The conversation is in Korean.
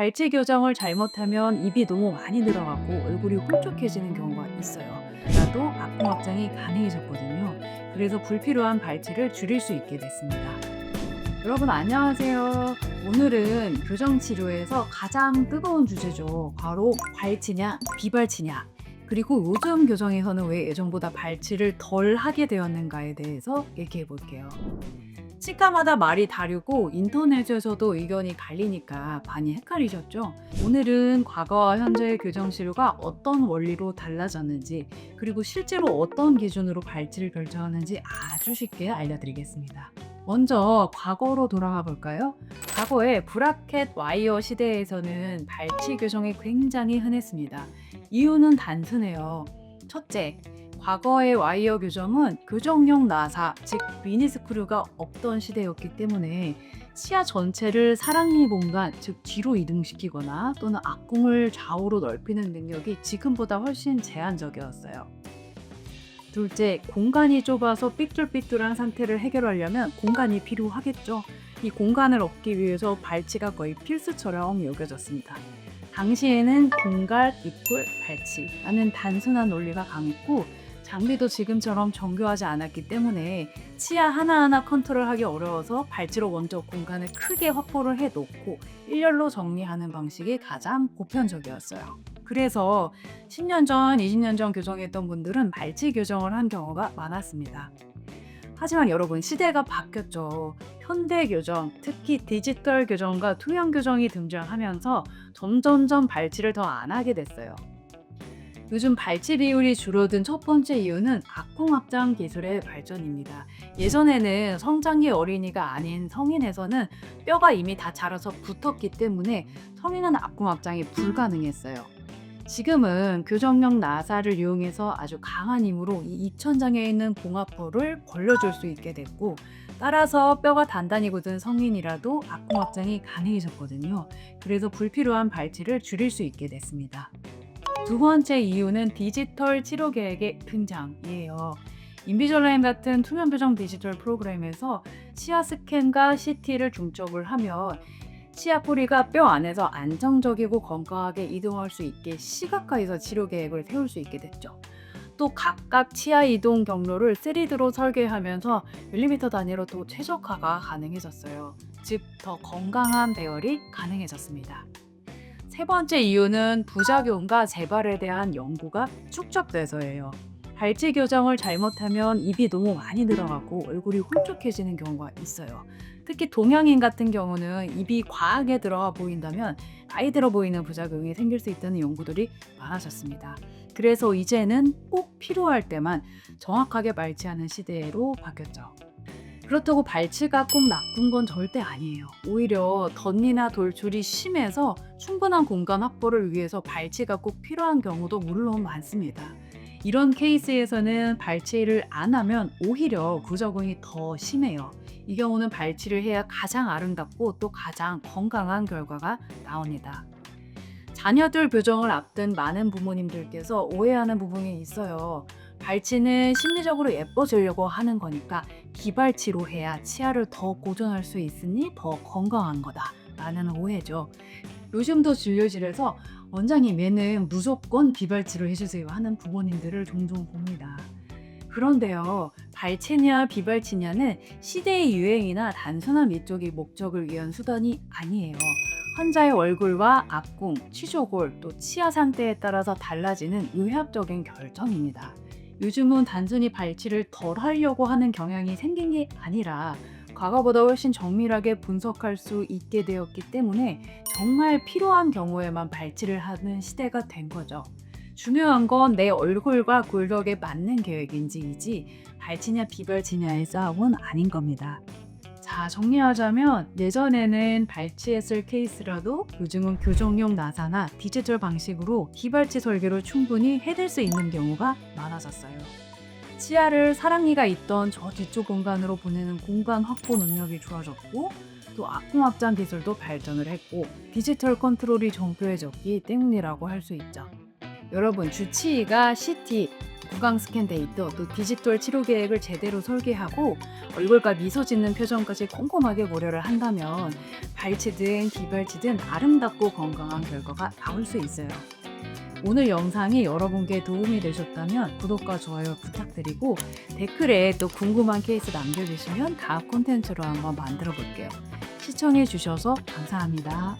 발치 교정을 잘못하면 입이 너무 많이 들어가고 얼굴이 홀쭉해지는 경우가 있어요. 나도 악궁 확장이 가능해졌거든요. 그래서 불필요한 발치를 줄일 수 있게 됐습니다. 여러분 안녕하세요. 오늘은 교정 치료에서 가장 뜨거운 주제죠. 바로 발치냐 비발치냐. 그리고 요즘 교정에서는 왜 예전보다 발치를 덜 하게 되었는가에 대해서 얘기해 볼게요. 치과마다 말이 다르고 인터넷에서도 의견이 갈리니까 많이 헷갈리셨죠? 오늘은 과거와 현재의 교정 치료가 어떤 원리로 달라졌는지, 그리고 실제로 어떤 기준으로 발치를 결정하는지 아주 쉽게 알려드리겠습니다. 먼저 과거로 돌아가 볼까요? 과거에 브라켓 와이어 시대에서는 발치 교정이 굉장히 흔했습니다. 이유는 단순해요. 첫째, 과거의 와이어 교정은 교정용 나사, 즉 미니스크류가 없던 시대였기 때문에 치아 전체를 사랑니 공간, 즉 뒤로 이동시키거나 또는 악궁을 좌우로 넓히는 능력이 지금보다 훨씬 제한적이었어요. 둘째, 공간이 좁아서 삐뚤삐뚤한 상태를 해결하려면 공간이 필요하겠죠. 이 공간을 얻기 위해서 발치가 거의 필수처럼 여겨졌습니다. 당시에는 공갈, 입골, 발치라는 단순한 논리가 강했고 장비도 지금처럼 정교하지 않았기 때문에 치아 하나하나 컨트롤하기 어려워서 발치로 먼저 공간을 크게 확보를 해놓고 일렬로 정리하는 방식이 가장 보편적이었어요. 그래서 10년 전, 20년 전 교정했던 분들은 발치 교정을 한 경우가 많았습니다. 하지만 여러분, 시대가 바뀌었죠. 현대 교정, 특히 디지털 교정과 투명 교정이 등장하면서 점점점 발치를 더 안 하게 됐어요. 요즘 발치 비율이 줄어든 첫 번째 이유는 악궁 확장 기술의 발전입니다. 예전에는 성장기 어린이가 아닌 성인에서는 뼈가 이미 다 자라서 붙었기 때문에 성인은 악궁 확장이 불가능했어요. 지금은 교정용 나사를 이용해서 아주 강한 힘으로 이 입천장에 있는 공합부를 벌려줄 수 있게 됐고, 따라서 뼈가 단단히 굳은 성인이라도 악궁 확장이 가능해졌거든요. 그래서 불필요한 발치를 줄일 수 있게 됐습니다. 두 번째 이유는 디지털 치료 계획의 등장이에요. 인비졸라인 같은 투명 교정 디지털 프로그램에서 치아 스캔과 CT를 중첩을 하면 치아 뿌리가 뼈 안에서 안정적이고 건강하게 이동할 수 있게 시각화해서 치료 계획을 세울 수 있게 됐죠. 또 각각 치아 이동 경로를 3D로 설계하면서 밀리미터 단위로 또 최적화가 가능해졌어요. 즉, 더 건강한 배열이 가능해졌습니다. 세 번째 이유는 부작용과 재발에 대한 연구가 축적돼서예요. 발치 교정을 잘못하면 입이 너무 많이 들어가고 얼굴이 홀쭉해지는 경우가 있어요. 특히 동양인 같은 경우는 입이 과하게 들어가 보인다면 나이 들어 보이는 부작용이 생길 수 있다는 연구들이 많아졌습니다. 그래서 이제는 꼭 필요할 때만 정확하게 발치하는 시대로 바뀌었죠. 그렇다고 발치가 꼭 나쁜 건 절대 아니에요. 오히려 덧니나 돌출이 심해서 충분한 공간 확보를 위해서 발치가 꼭 필요한 경우도 물론 많습니다. 이런 케이스에서는 발치를 안 하면 오히려 부작용이 더 심해요. 이 경우는 발치를 해야 가장 아름답고 또 가장 건강한 결과가 나옵니다. 자녀들 교정을 앞둔 많은 부모님들께서 오해하는 부분이 있어요. 발치는 심리적으로 예뻐지려고 하는 거니까 비발치로 해야 치아를 더 보존할 수 있으니 더 건강한 거다 라는 오해죠. 요즘도 진료실에서 원장님 얘는 무조건 비발치로 해주세요 하는 부모님들을 종종 봅니다. 그런데요, 발치냐 비발치냐는 시대의 유행이나 단순한 미적인 목적을 위한 수단이 아니에요. 환자의 얼굴과 악궁, 치조골, 또 치아 상태에 따라서 달라지는 의학적인 결정입니다. 요즘은 단순히 발치를 덜 하려고 하는 경향이 생긴 게 아니라 과거보다 훨씬 정밀하게 분석할 수 있게 되었기 때문에 정말 필요한 경우에만 발치를 하는 시대가 된 거죠. 중요한 건 내 얼굴과 골격에 맞는 계획인지이지 발치냐 비발치냐의 싸움은 아닌 겁니다. 자, 정리하자면 예전에는 발치했을 케이스라도 요즘은 교정용 나사나 디지털 방식으로 비발치 설계로 충분히 해낼 수 있는 경우가 많아졌어요. 치아를 사랑니가 있던 저 뒤쪽 공간으로 보내는 공간 확보 능력이 좋아졌고, 또 악궁 확장 기술도 발전을 했고 디지털 컨트롤이 정교해졌기 때문이라고 할 수 있죠. 여러분, 주치의가 CT, 구강 스캔 데이터 또 디지털 치료 계획을 제대로 설계하고 얼굴과 미소 짓는 표정까지 꼼꼼하게 고려를 한다면 발치든 비발치든 아름답고 건강한 결과가 나올 수 있어요. 오늘 영상이 여러분께 도움이 되셨다면 구독과 좋아요 부탁드리고 댓글에 또 궁금한 케이스 남겨주시면 다음 콘텐츠로 한번 만들어 볼게요. 시청해 주셔서 감사합니다.